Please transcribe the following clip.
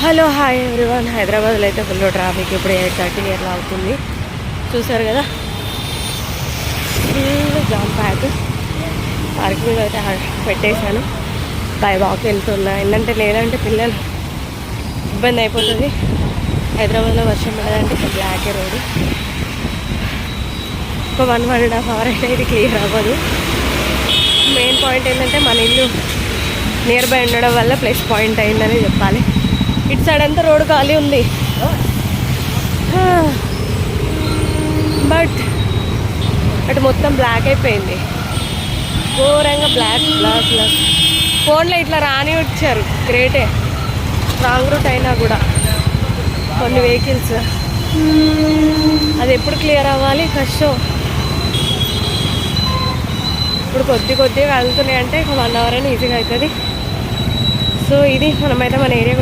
Hello hi everyone. హైదరాబాద్లో అయితే full traffic. ఇప్పుడు 8:30 అట్లా అవుతుంది. చూసారు కదా, ఫుల్ జామ్ ప్యాక్. పార్కింగ్ అయితే పెట్టేశాను. బై వాక్ వెళ్తున్నా. ఏంటంటే లేదంటే పిల్లలు ఇబ్బంది అయిపోతుంది. హైదరాబాద్లో వర్షం పడదంటే బ్లాక్ రోడ్డు. ఒక 1.5 అవర్ అయితే ఇది క్లియర్ అవ్వదు. మెయిన్ పాయింట్ ఏంటంటే మన ఇల్లు నియర్ బై ఉండడం వల్ల ప్లస్ పాయింట్ అయిందని చెప్పాలి. ఇటు సైడ్ అంతా రోడ్డు ఖాళీ ఉంది, బట్ అటు మొత్తం బ్లాక్ అయిపోయింది. ఘోరంగా బ్లాక్ బ్లాక్ బ్లాక్. ఫోన్లో ఇట్లా రాని వచ్చారు, గ్రేటే. రాంగ్ రూట్ అయినా కూడా కొన్ని వెహికల్స్ అది ఎప్పుడు క్లియర్ అవ్వాలి, కష్టం. ఇప్పుడు కొద్దిగా వెళ్తున్నాయి అంటే 1 అవర్ అయినా ఈజీగా అవుతుంది. సో ఇది మనమైతే మన ఏరియా